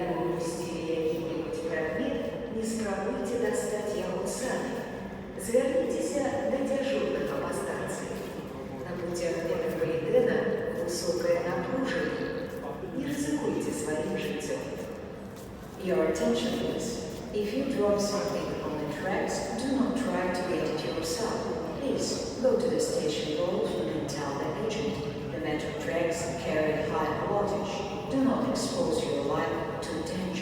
вы упустили какой-нибудь предмет, не спробуйте достать его сами. Звернитесь до дежурных по станции. На путях метрополитена высокое напружение. Не рискуйте своим житьем. Your attention, please. If you drop something on the tracks, do not try to get it yourself. Please go to the station vault and tell the agent. The metro tracks carry high voltage. Do not expose your life to danger.